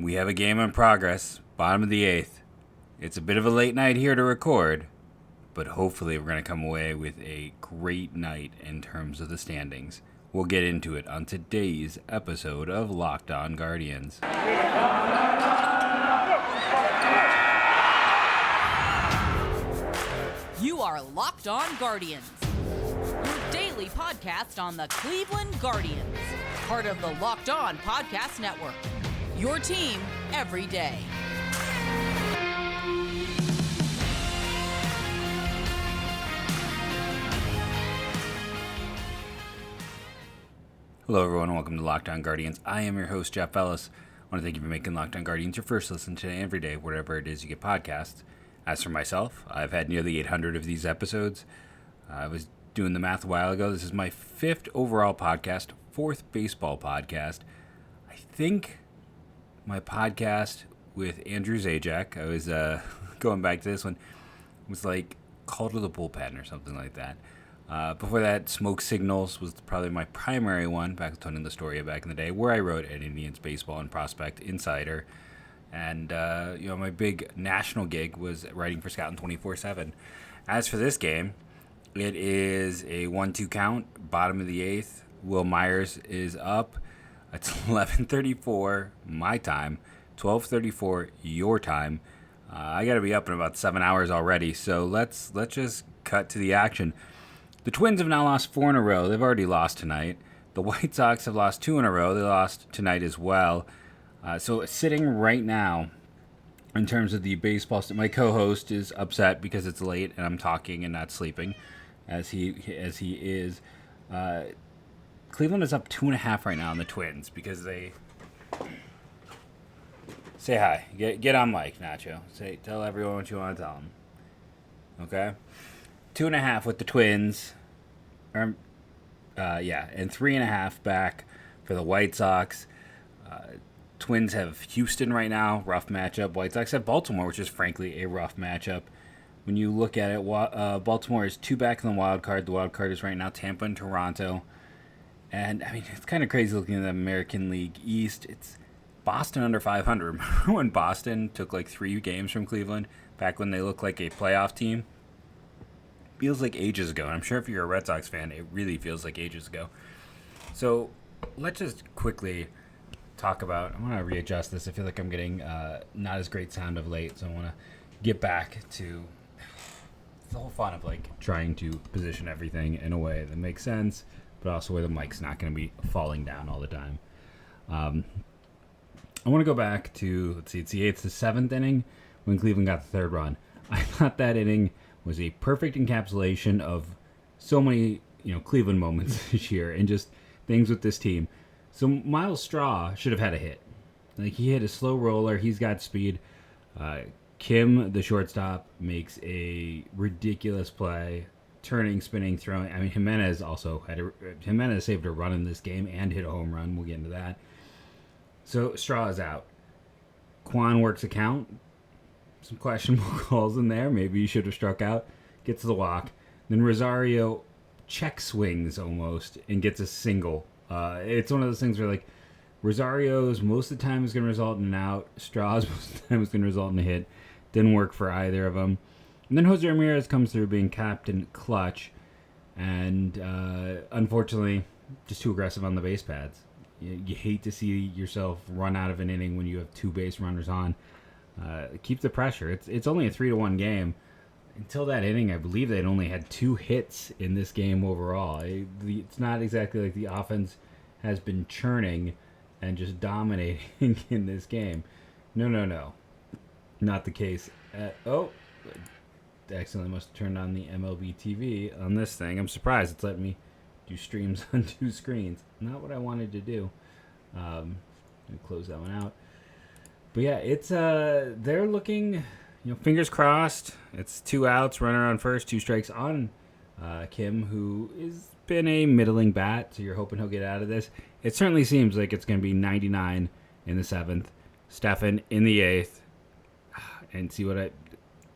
We have a game in progress, bottom of the 8th. It's a bit of a late night here to record, but hopefully we're going to come away with a great night in terms of the standings. We'll get into it on today's episode of Locked On Guardians. You are Locked On Guardians, your daily podcast on the Cleveland Guardians, part of the Locked On Podcast Network, your team every day. Hello everyone and welcome to Locked On Guardians. I am your host, Jeff Ellis. I want to thank you for making Locked On Guardians your first listen today every day, wherever it is you get podcasts. As for myself, I've had nearly 800 of these episodes. I was doing the math a while ago. This is my 5th overall podcast, 4th baseball podcast. I think my podcast with Andrew Zajac, I was going back to this one, was like Call to the Bullpen or something like that. Before that, Smoke Signals was probably my primary one, back to the story back in the day, where I wrote at Indians Baseball and Prospect Insider. And, my big national gig was writing for Scouting 24/7. As for this game, it is a 1-2 count, bottom of the 8th. Will Myers is up. It's 11:34 my time, 12:34 your time. I got to be up in about 7 hours already, so let's just cut to the action. The Twins have now lost 4 in a row. They've already lost tonight. The White Sox have lost 2 in a row. They lost tonight as well. So sitting right now, in terms of the baseball, my co-host is upset because it's late and I'm talking and not sleeping, as he is. Cleveland is up 2.5 right now on the Twins because they say hi. Get on mic, Nacho. Tell everyone what you want to tell them. Okay, 2.5 with the Twins, and 3.5 back for the White Sox. Twins have Houston right now, rough matchup. White Sox have Baltimore, which is frankly a rough matchup. When you look at it, Baltimore is 2 back in the wild card. The wild card is right now Tampa and Toronto. And, I mean, it's kind of crazy looking at the American League East. It's Boston under 500. Remember when Boston took like 3 games from Cleveland back when they looked like a playoff team? Feels like ages ago. And I'm sure if you're a Red Sox fan, it really feels like ages ago. So let's just quickly talk about, I want to readjust this. I feel like I'm getting not as great sound of late, so I want to get back to the whole fun of like trying to position everything in a way that makes sense, but also where the mic's not going to be falling down all the time. I want to go back to, it's the 8th to 7th inning when Cleveland got the 3rd run. I thought that inning was a perfect encapsulation of so many, Cleveland moments this year and just things with this team. So Miles Straw should have had a hit. Like, he hit a slow roller. He's got speed. Kim, the shortstop, makes a ridiculous play. Turning, spinning, throwing. I mean, Gimenez also Gimenez saved a run in this game and hit a home run. We'll get into that. So Straw is out. Kwan works a count. Some questionable calls in there. Maybe he should have struck out. Gets the walk. Then Rosario check swings almost and gets a single. It's one of those things where, like, Rosario's most of the time is going to result in an out. Straw's most of the time is going to result in a hit. Didn't work for either of them. And then Jose Ramirez comes through being captain clutch. And unfortunately, just too aggressive on the base pads. You hate to see yourself run out of an inning when you have 2 base runners on. Keep the pressure. It's only a 3-1 game. Until that inning, I believe they'd only had 2 hits in this game overall. It's not exactly like the offense has been churning and just dominating in this game. No. Not the case. I accidentally must have turned on the MLB TV on this thing. I'm surprised it's letting me do streams on 2 screens. Not what I wanted to do. Let me close that one out. But yeah, it's they're looking... fingers crossed. It's 2 outs, runner on first, 2 strikes on Kim, who has been a middling bat, so you're hoping he'll get out of this. It certainly seems like it's going to be 99 in the 7th, Stefan in the 8th, and see what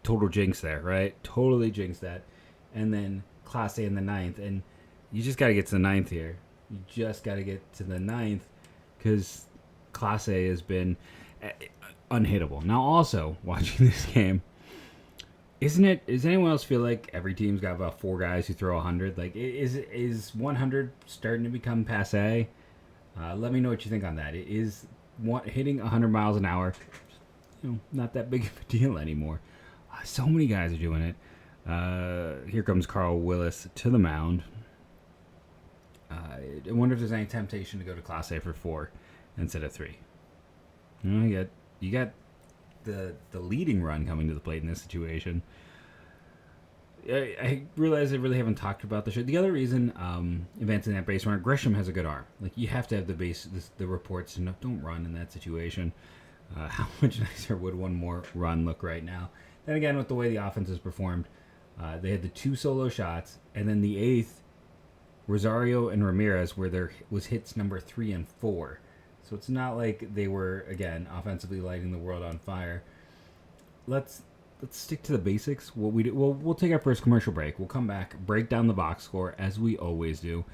total jinx there, right? Totally jinx that. And then Clase in the 9th, and you just got to get to the 9th here. You just got to get to the 9th because Clase has been... unhittable. Now, also watching this game, isn't it? Does anyone else feel like every team's got about 4 guys who throw 100? Like, is 100 starting to become passe? Let me know what you think on that. Hitting 100 miles an hour, not that big of a deal anymore. So many guys are doing it. Here comes Carl Willis to the mound. I wonder if there's any temptation to go to Class A for 4 instead of 3. You got the leading run coming to the plate in this situation. I realize I really haven't talked about the show. The other reason advancing that base runner, Grisham has a good arm. Like, you have to have the reports to don't run in that situation. How much nicer would one more run look right now? Then again, with the way the offense has performed, they had the 2 solo shots, and then the 8th, Rosario and Ramirez, where there was hits number 3 and 4. So it's not like they were, again, offensively lighting the world on fire. Let's stick to the basics. We'll take our first commercial break. We'll come back, break down the box score as we always do,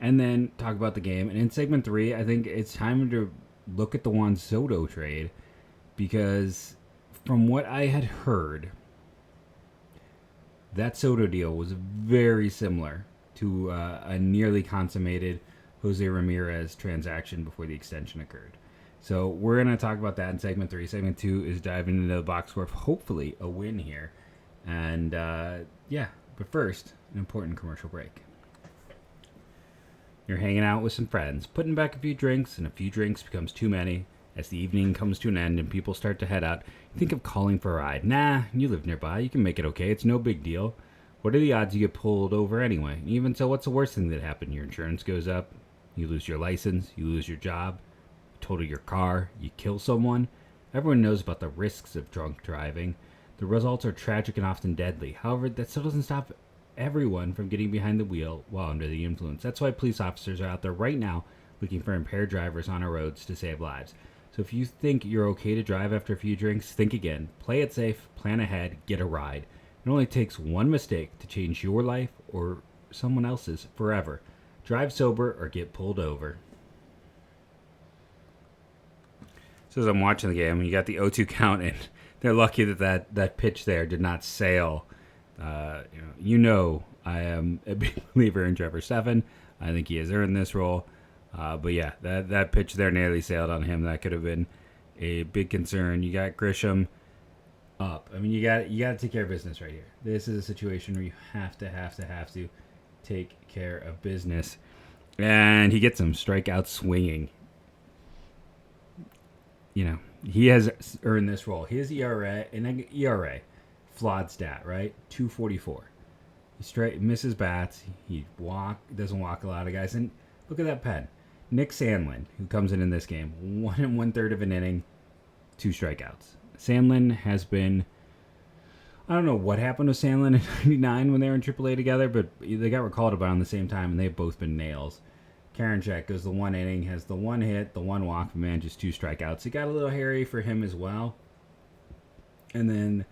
and then talk about the game. And in segment 3, I think it's time to look at the Juan Soto trade, because from what I had heard, that Soto deal was very similar to a nearly consummated Jose Ramirez transaction before the extension occurred. So we're going to talk about that in segment 3. Segment 2 is diving into the box score, hopefully a win here. And but first, an important commercial break. You're hanging out with some friends, putting back a few drinks, and a few drinks becomes too many. As the evening comes to an end and people start to head out, you think of calling for a ride. Nah, you live nearby. You can make it okay. It's no big deal. What are the odds you get pulled over anyway? Even so, what's the worst thing that happened? Your insurance goes up. You lose your license. You lose your job. You total your car. You kill someone. Everyone knows about the risks of drunk driving. The results are tragic and often deadly. However, that still doesn't stop everyone from getting behind the wheel while under the influence. That's why police officers are out there right now looking for impaired drivers on our roads to save lives. So if you think you're okay to drive after a few drinks, think again. Play it safe, plan ahead, get a ride. It only takes one mistake to change your life or someone else's forever. Drive sober or get pulled over. So as I'm watching the game, you got the 0-2 count, and they're lucky that pitch there did not sail. I am a big believer in Trevor Stephan. I think he has earned this role. But yeah, that pitch there nearly sailed on him. That could have been a big concern. You got Grisham up. I mean, you got to take care of business right here. This is a situation where you have to take care of business. And he gets some strikeouts swinging. He has earned this role. His ERA, flawed stat, right? 2.44. He misses bats. He doesn't walk a lot of guys. And look at that pen. Nick Sandlin, who comes in this game, 1 1/3 of an inning, 2 strikeouts. Sandlin has been, I don't know what happened to Sandlin in '99 when they were in AAA together, but they got recalled about the same time, and they've both been nails. Karinchak goes the 1 inning, has the 1 hit, the 1 walk, man, just 2 strikeouts. It got a little hairy for him as well. And then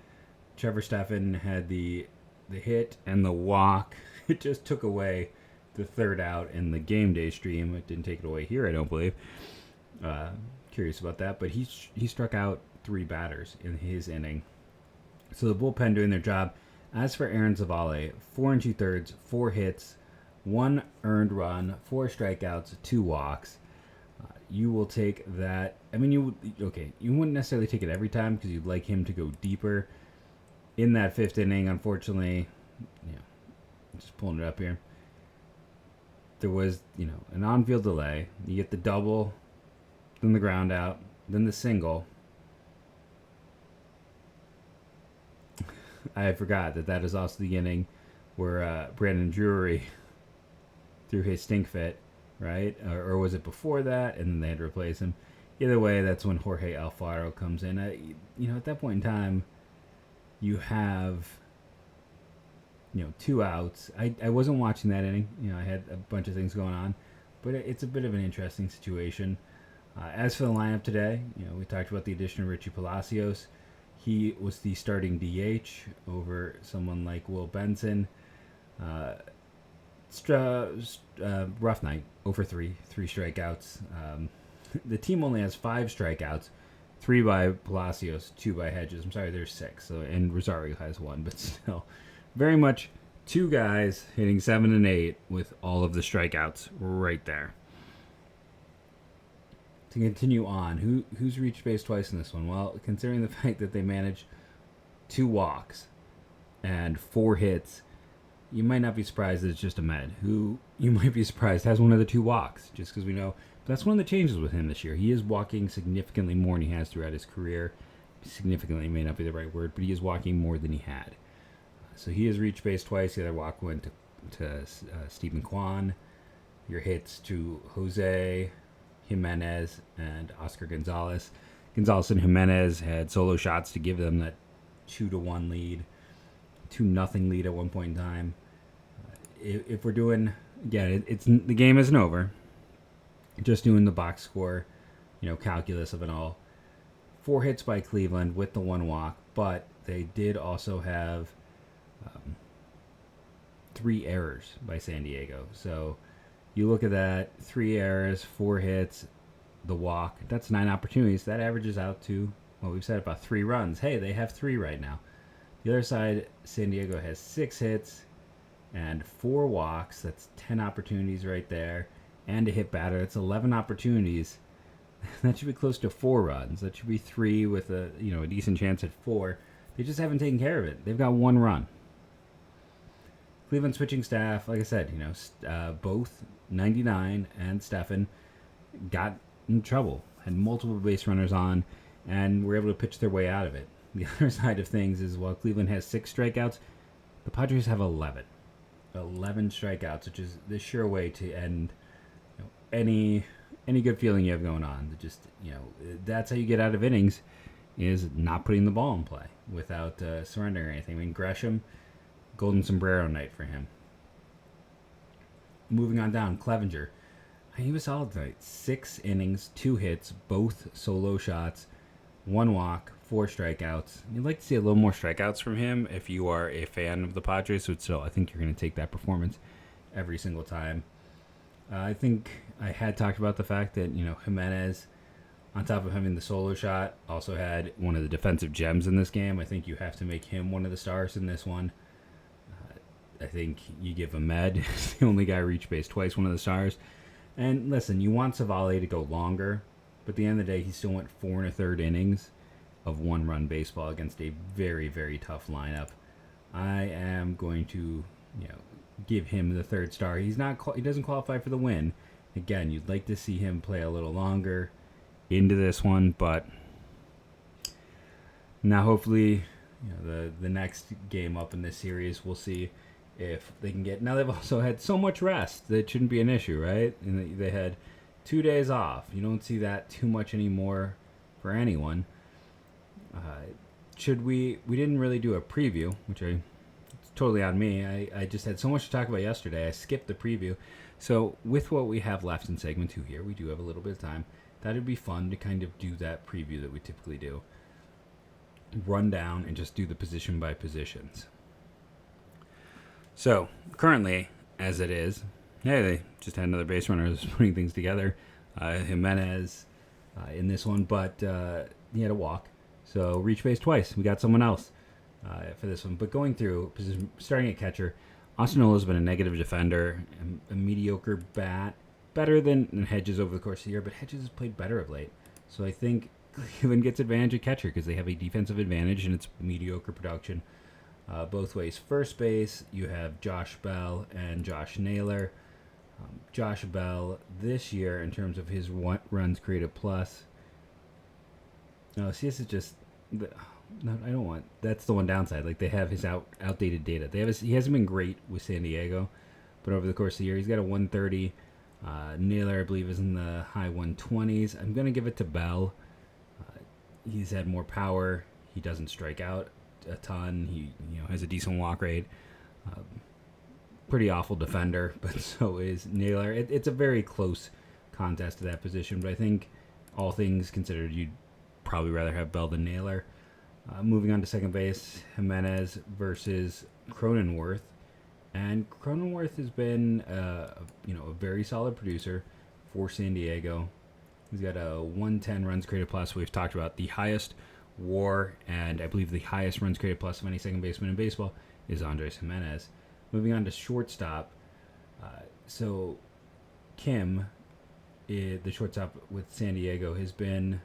Trevor Stephan had the hit and the walk. It just took away the 3rd out in the game day stream. It didn't take it away here, I don't believe. Curious about that, but he struck out 3 batters in his inning. So the bullpen doing their job. As for Aaron Zavala, 4 2/3, 4 hits, 1 earned run, 4 strikeouts, 2 walks. You will take that. I mean, you wouldn't necessarily take it every time because you'd like him to go deeper. In that 5th inning, unfortunately, just pulling it up here, there was, an on-field delay. You get the double, then the ground out, then the single. I forgot that is also the inning where Brandon Drury threw his stink fit, right? Or was it before that, and then they had to replace him? Either way, that's when Jorge Alfaro comes in. At that point in time, you have 2 outs. I wasn't watching that inning. I had a bunch of things going on, but it's a bit of an interesting situation. As for the lineup today, we talked about the addition of Richie Palacios. He was the starting DH over someone like Will Benson. Rough night, over 3 strikeouts. The team only has 5 strikeouts, 3 by Palacios, 2 by Hedges. I'm sorry, there's 6. So, and Rosario has 1, but still, very much 2 guys hitting 7 and 8 with all of the strikeouts right there. To continue on, who's reached base twice in this one? Well, considering the fact that they managed 2 walks and 4 hits, you might not be surprised that it's just Ahmed, who you might be surprised has one of the 2 walks, just because we know that's one of the changes with him this year. He is walking significantly more than he has throughout his career. Significantly may not be the right word, but he is walking more than he had. So he has reached base twice. The other walk went to Stephen Kwan. Your hits to Jose, Gimenez, and Oscar Gonzalez. Gonzalez and Gimenez had solo shots to give them that 2-1 lead, 2-0 lead at one point in time. If we're doing, again, it's the game isn't over. Just doing the box score, calculus of it all. 4 hits by Cleveland with the 1 walk, but they did also have 3 errors by San Diego. So you look at that, 3 errors, 4 hits, the walk. That's 9 opportunities. That averages out to, well, we've said about 3 runs. Hey, they have 3 right now. The other side, San Diego has 6 hits and 4 walks. That's 10 opportunities right there. And a hit batter. That's 11 opportunities. That should be close to 4 runs. That should be 3 with a decent chance at 4. They just haven't taken care of it. They've got 1 run. Cleveland switching staff, like I said, both 99 and Stefan got in trouble, had multiple base runners on, and were able to pitch their way out of it. The other side of things is, while Cleveland has 6 strikeouts, the Padres have 11. 11 strikeouts, which is the sure way to end any good feeling you have going on. Just that's how you get out of innings, is not putting the ball in play without surrendering or anything. I mean, Gresham, golden sombrero night for him. Moving on down, Clevenger, he was solid tonight. 6 innings, 2 hits, both solo shots, 1 walk, 4 strikeouts. You'd like to see a little more strikeouts from him if you are a fan of the Padres. So I think you're going to take that performance every single time. I think I had talked about the fact that, Gimenez, on top of having the solo shot, also had one of the defensive gems in this game. I think you have to make him one of the stars in this one. I think you give Ahmed, the only guy reach base twice, one of the stars. And listen, you want Savale to go longer, but at the end of the day, he still went 4 1/3 innings of 1-run baseball against a very, very tough lineup. I am going to, give him the 3rd star. He doesn't qualify for the win. Again, you'd like to see him play a little longer into this one, but now hopefully, the next game up in this series, we'll see if they can get. Now they've also had so much rest that shouldn't be an issue, right? And they had 2 days off. You don't see that too much anymore for anyone. We didn't really do a preview, which it's totally on me. I just had so much to talk about yesterday. I skipped the preview. So with what we have left in segment 2 here, we do have a little bit of time. That would be fun to kind of do that preview that we typically do. Run down and just do the position by positions. So currently, as it is, they just had another base runner that's putting things together. Gimenez in this one, but he had a walk. So reach base twice. We got someone else for this one. But going through, starting at catcher, Ostinola's been a negative defender, a mediocre bat, better than Hedges over the course of the year, but Hedges has played better of late. So I think Cleveland gets advantage at catcher because they have a defensive advantage and it's mediocre production both ways. First base, you have Josh Bell and Josh Naylor. Josh Bell this year, in terms of his runs created plus. No, see, this is just. No, I don't want. That's the one downside. Like, they have his outdated data. He hasn't been great with San Diego, but over the course of the year, he's got a 130. Naylor, I believe, is in the high 120s. I'm gonna give it to Bell. He's had more power. He doesn't strike out a ton. He has a decent walk rate. Pretty awful defender, but so is Naylor. It's a very close contest to that position, but I think all things considered, you'd probably rather have Bell than Naylor. Moving on to second base, Gimenez versus Cronenworth. And Cronenworth has been a very solid producer for San Diego. He's got a 110 runs created plus. We've talked about the highest WAR and I believe the highest runs created plus of any second baseman in baseball is Andres Gimenez. Moving on to shortstop. So Kim, the shortstop with San Diego, has been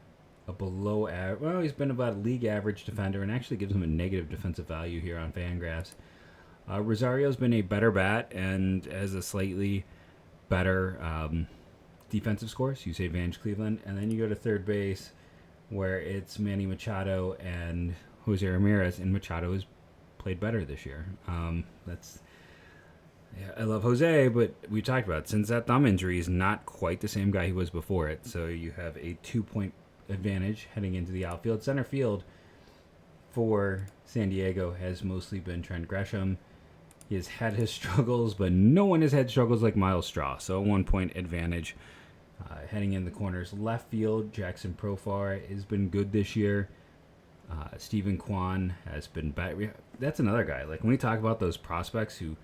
a below average. Well, he's been about a league average defender and actually gives him a negative defensive value here on Fangraphs. Rosario's been a better bat and has a slightly better defensive score. So you say advantage Cleveland. And then you go to third base where it's Manny Machado and Jose Ramirez. And Machado has played better this year. I love Jose, but we talked about it. Since that thumb injury, he's not quite the same guy he was before it. So you have a 2-point advantage heading into the outfield. Center field for San Diego has mostly been Trent Gresham. He has had his struggles, but no one has had struggles like Miles Straw. So a 1-point advantage heading in the corners. Left field, Jackson Profar has been good this year. Stephen Kwan has been better. That's another guy. Like when we talk about those prospects who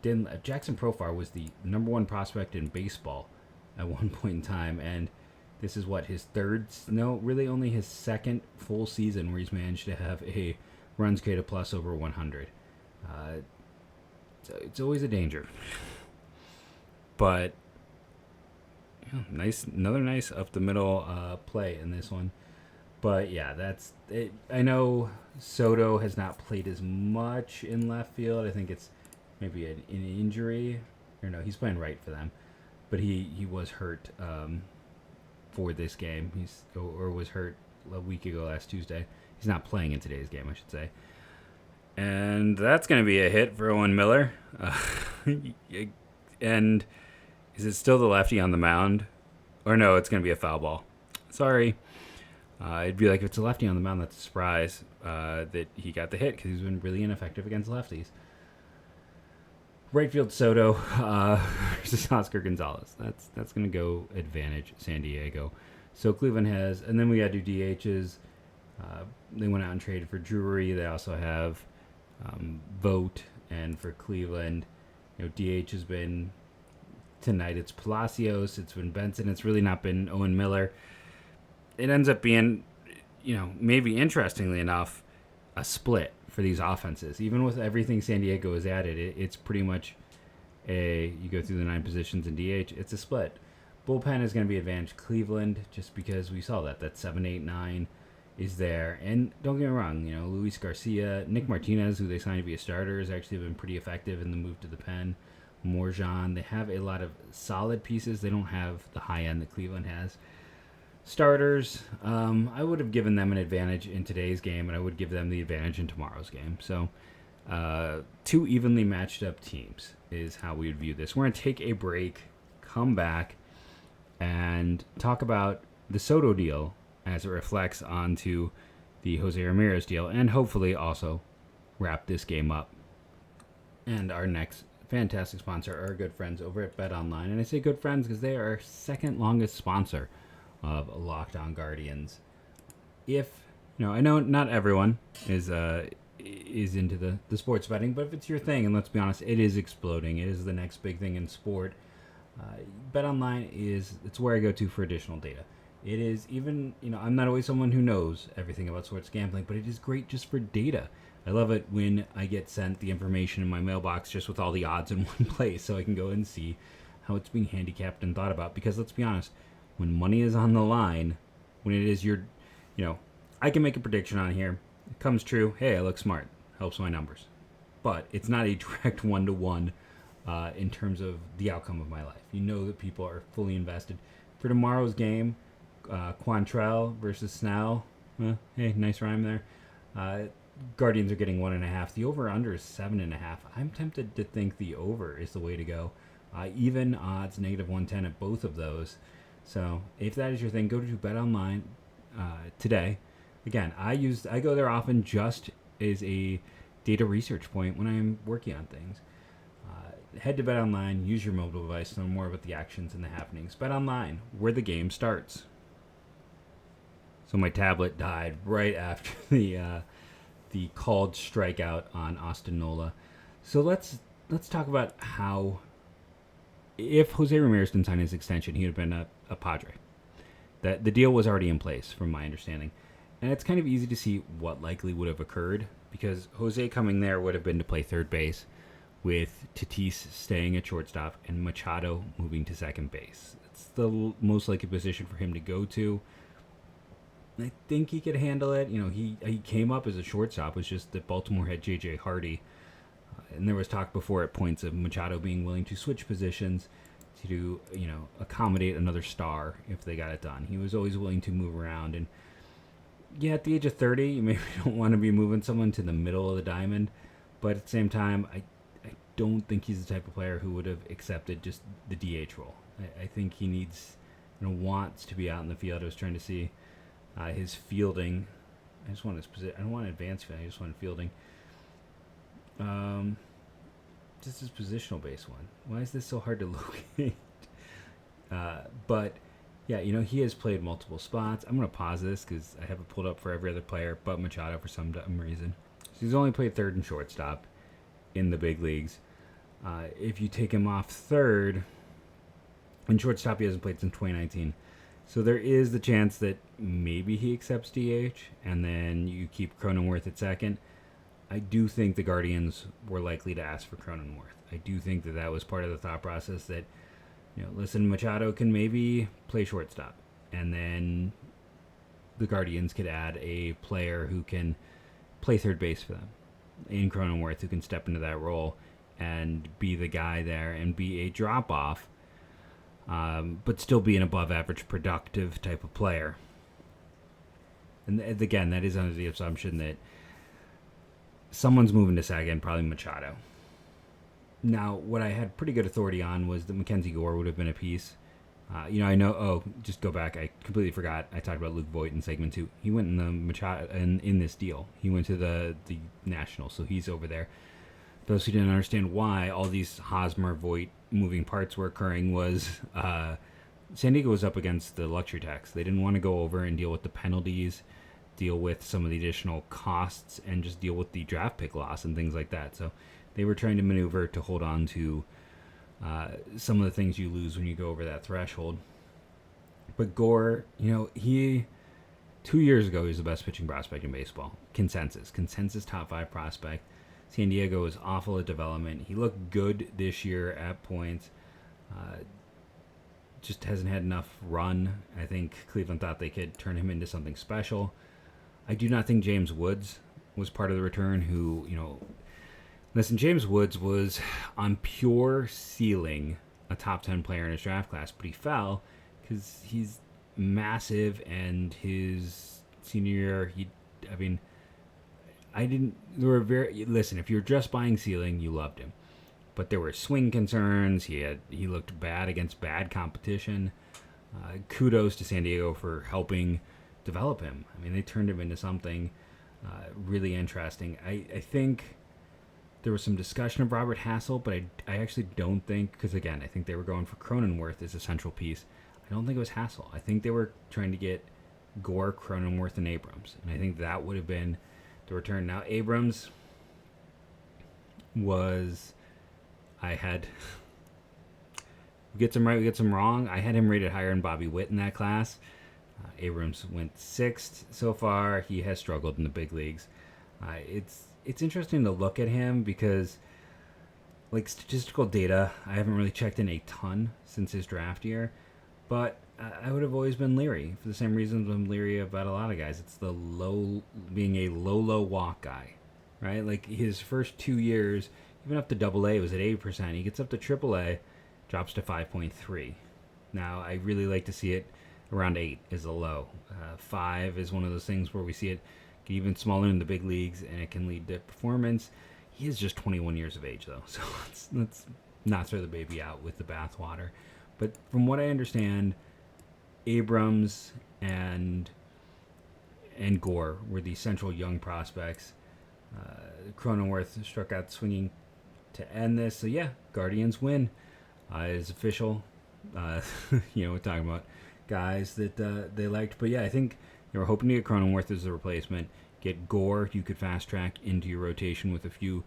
didn't, Jackson Profar was the number one prospect in baseball at one point in time, and this is what, his only his second full season where he's managed to have a runs created plus over 100. So it's always a danger. But another nice up the middle play in this one. But yeah, that's it. I know Soto has not played as much in left field. I think it's maybe an injury. Or no, he's playing right for them. But he was hurt for this game. Or was hurt a week ago last Tuesday. He's not playing in today's game, I should say. And that's going to be a hit for Owen Miller. And is it still the lefty on the mound? Or no, it's going to be a foul ball. Sorry. It'd be like if it's a lefty on the mound, that's a surprise that he got the hit because he's been really ineffective against lefties. Right field Soto versus Oscar Gonzalez. That's going to go advantage San Diego. So Cleveland has, and then we got to do DHs. They went out and traded for Drury. They also have Vogt, and for Cleveland, DH has been tonight. It's Palacios. It's been Benson. It's really not been Owen Miller. It ends up being, maybe interestingly enough, a split for these offenses. Even with everything San Diego has added, it's pretty much you go through the 9 positions in DH, it's a split. Bullpen is going to be advantage Cleveland just because we saw that 7, 8, 9 is there. And don't get me wrong, Luis Garcia, Nick Martinez, who they signed to be a starter, has actually been pretty effective in the move to the pen. Morjan, they have a lot of solid pieces. They don't have the high end that Cleveland has. Starters, I would have given them an advantage in today's game, and I would give them the advantage in tomorrow's game. So, 2 evenly matched up teams is how we would view this. We're going to take a break, come back, and talk about the Soto deal as it reflects onto the Jose Ramirez deal, and hopefully also wrap this game up. And our next fantastic sponsor are our good friends over at BetOnline. And I say good friends because they are our second longest sponsor of Locked On Guardians. I know not everyone is into the sports betting, but if it's your thing, and let's be honest, it is exploding. It is the next big thing in sport. BetOnline it's where I go to for additional data. It is even, I'm not always someone who knows everything about sports gambling, but it is great just for data. I love it when I get sent the information in my mailbox just with all the odds in one place so I can go and see how it's being handicapped and thought about. Because let's be honest, when money is on the line, when it is your, I can make a prediction on here. It comes true. Hey, I look smart. Helps my numbers. But it's not a direct one-to-one in terms of the outcome of my life. You know that people are fully invested. For tomorrow's game, Quantrell versus Snell. Hey, nice rhyme there. Guardians are getting 1.5. The over/under is 7.5. I'm tempted to think the over is the way to go. Even odds, -110 at both of those. So if that is your thing, go to BetOnline today. Again, I go there often just as a data research point when I'm working on things. Head to BetOnline, use your mobile device to know more about the actions and the happenings. BetOnline, where the game starts. So my tablet died right after the called strikeout on Austin Nola. So let's talk about how, if Jose Ramirez didn't sign his extension, he would have been a Padre. That the deal was already in place, from my understanding. And it's kind of easy to see what likely would have occurred, because Jose coming there would have been to play third base, with Tatis staying at shortstop and Machado moving to second base. It's the most likely position for him to go to. I think he could handle it. He came up as a shortstop. It's just that Baltimore had J.J. Hardy. And there was talk before at points of Machado being willing to switch positions to, accommodate another star if they got it done. He was always willing to move around. And yeah, at the age of 30, you maybe don't want to be moving someone to the middle of the diamond. But at the same time, I don't think he's the type of player who would have accepted just the DH role. I think he needs, wants to be out in the field. I was trying to see his fielding. I just want his position. I don't want advanced fielding. I just want fielding. Just his positional base one. Why is this so hard to locate? But yeah, he has played multiple spots. I'm going to pause this because I have it pulled up for every other player but Machado for some dumb reason. So he's only played third and shortstop in the big leagues. If you take him off third, and shortstop he hasn't played since 2019. So there is the chance that maybe he accepts DH, and then you keep Cronenworth at second. I do think the Guardians were likely to ask for Cronenworth. I do think that was part of the thought process that, listen, Machado can maybe play shortstop, and then the Guardians could add a player who can play third base for them, in Cronenworth, who can step into that role and be the guy there and be a drop-off, but still be an above-average productive type of player. And again, that is under the assumption that someone's moving to second, probably Machado. Now, what I had pretty good authority on was that Mackenzie Gore would have been a piece. I know. Oh, just go back. I completely forgot. I talked about Luke Voigt in segment 2. He went in the Machado in this deal. He went to the Nationals, so he's over there. Those who didn't understand why all these Hosmer Voigt moving parts were occurring was San Diego was up against the luxury tax. They didn't want to go over and deal with the penalties, deal with some of the additional costs, and just deal with the draft pick loss and things like that. So they were trying to maneuver to hold on to some of the things you lose when you go over that threshold. But Gore, he 2 years ago he was the best pitching prospect in baseball. Consensus top 5 prospect. San Diego was awful at development. He looked good this year at points. Just hasn't had enough run. I think Cleveland thought they could turn him into something special. I do not think James Woods was part of the return who, listen, James Woods was on pure ceiling a top 10 player in his draft class, but he fell because he's massive, and his senior year, listen, if you're just buying ceiling, you loved him. But there were swing concerns. He looked bad against bad competition. Kudos to San Diego for helping develop him. They turned him into something really interesting. I think there was some discussion of Robert Hassel, but I actually don't think, because again, I think they were going for Cronenworth as a central piece. I don't think it was Hassel. I think they were trying to get Gore, Cronenworth, and Abrams. And I think that would have been the return. Now, Abrams was... we get some right, we get some wrong. I had him rated higher than Bobby Witt in that class. Abrams went 6th so far. He has struggled in the big leagues. It's interesting to look at him because, like, statistical data, I haven't really checked in a ton since his draft year, but I would have always been leery for the same reasons I'm leery about a lot of guys. It's the being a low walk guy, right? Like, his first 2 years, even up to AA, was at 8%. He gets up to AAA, drops to 5.3. Now, I really like to see it around 8 is a low. 5 is one of those things where we see it get even smaller in the big leagues, and it can lead to performance. He is just 21 years of age, though, so let's not throw the baby out with the bathwater. But from what I understand, Abrams and Gore were the central young prospects. Cronenworth struck out swinging to end this. So yeah, Guardians win. It's official. We're talking about guys that they liked. But yeah, I think they were hoping to get Cronenworth as a replacement. Get Gore, you could fast track into your rotation with a few,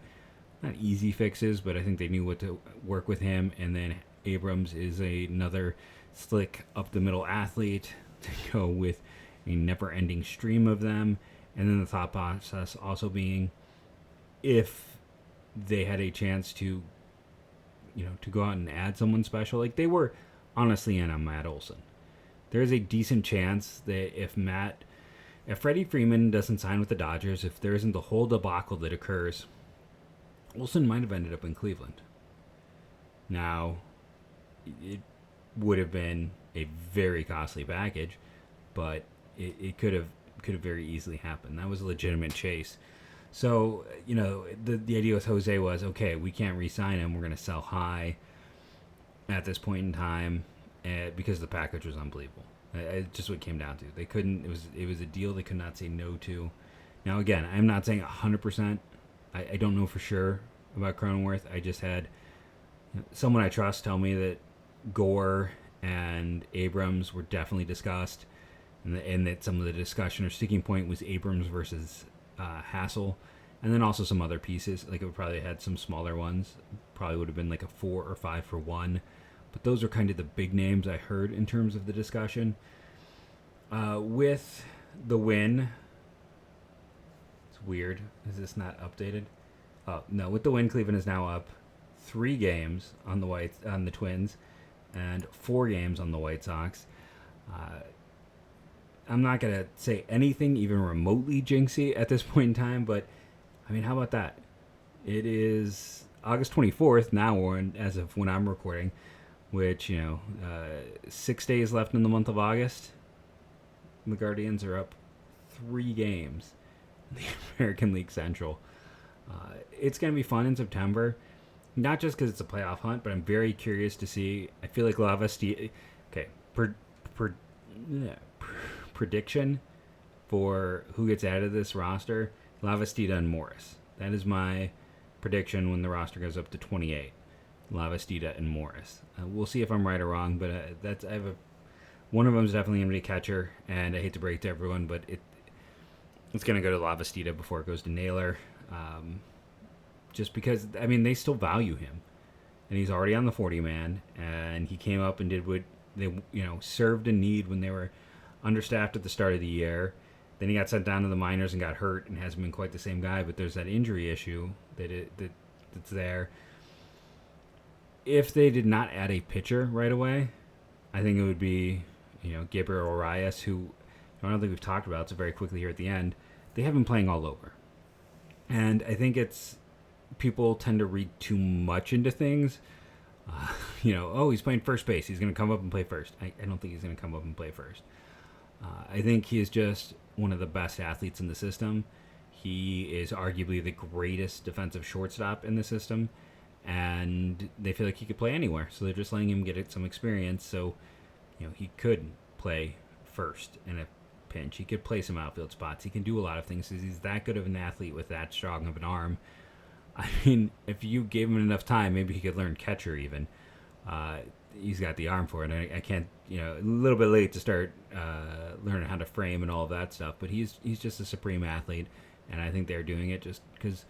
not easy fixes, but I think they knew what to work with him. And then Abrams is another slick up the middle athlete, to go with a never-ending stream of them, and then the thought process also being if they had a chance to, to go out and add someone special, like they were honestly in on Matt Olson. There's a decent chance that if Freddie Freeman doesn't sign with the Dodgers, if there isn't the whole debacle that occurs, Olson might have ended up in Cleveland. Now, it would have been a very costly package, but it could have very easily happened. That was a legitimate chase. So, the idea with Jose was, okay, we can't re-sign him. We're going to sell high at this point in time because the package was unbelievable. Just what it came down to. They couldn't. It was a deal they could not say no to. Now, again, I'm not saying 100%. I don't know for sure about Cronenworth. I just had someone I trust tell me that Gore and Abrams were definitely discussed, and that some of the discussion or sticking point was Abrams versus Hassel, and then also some other pieces. Like it would probably had some smaller ones. Probably would have been like a 4 or 5 for 1. But those are kind of the big names I heard in terms of the discussion. With the win, it's weird. Is this not updated? Oh no! With the win, Cleveland is now up 3 games on the Twins, and 4 games on the White Sox. I'm not gonna say anything even remotely jinxy at this point in time, but I mean, how about that? It is August 24th now, or as of when I'm recording, which 6 days left in the month of August. The Guardians are up 3 games in the American League Central. It's going to be fun in September, not just because it's a playoff hunt, but I'm very curious to see. I feel like Lavastida. Okay, prediction for who gets added to this roster: Lavastida and Morris. That is my prediction when the roster goes up to 28. Lavastida and Morris. We'll see if I'm right or wrong, but one of them is definitely going to be a catcher, and I hate to break to everyone, but it's going to go to Lavastida before it goes to Naylor, just because they still value him, and he's already on the 40-man, and he came up and did what they served a need when they were understaffed at the start of the year. Then he got sent down to the minors and got hurt and hasn't been quite the same guy, but there's that injury issue that's there. If they did not add a pitcher right away, I think it would be, Gabriel Arias, who I don't think we've talked about, so very quickly here at the end. They have been playing all over. And I think people tend to read too much into things. He's playing first base. He's going to come up and play first. I don't think he's going to come up and play first. I think he is just one of the best athletes in the system. He is arguably the greatest defensive shortstop in the system. And they feel like he could play anywhere, so they're just letting him get some experience. So, he could play first in a pinch. He could play some outfield spots. He can do a lot of things because he's that good of an athlete with that strong of an arm. I mean, if you gave him enough time, maybe he could learn catcher even. He's got the arm for it. I can't, a little bit late to start learning how to frame and all of that stuff, but he's just a supreme athlete, and I think they're doing it just because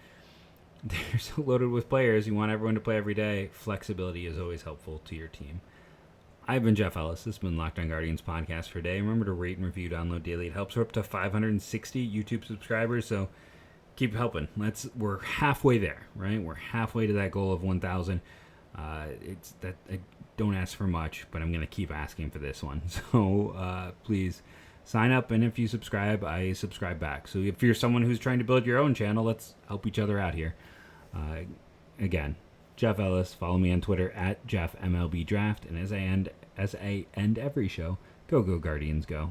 they're so loaded with players. You want everyone to play every day. Flexibility is always helpful to your team. I've been Jeff Ellis. This has been Locked On Guardians podcast for today. Remember to rate and review, download daily. It helps. We're up to 560 YouTube subscribers, so keep helping. We're halfway there, right? We're halfway to that goal of 1,000. I don't ask for much, but I'm going to keep asking for this one. So please sign up, and if you subscribe, I subscribe back. So if you're someone who's trying to build your own channel, let's help each other out here. Again, Jeff Ellis. Follow me on Twitter at JeffMLBDraft. And as I end every show, go Guardians, go.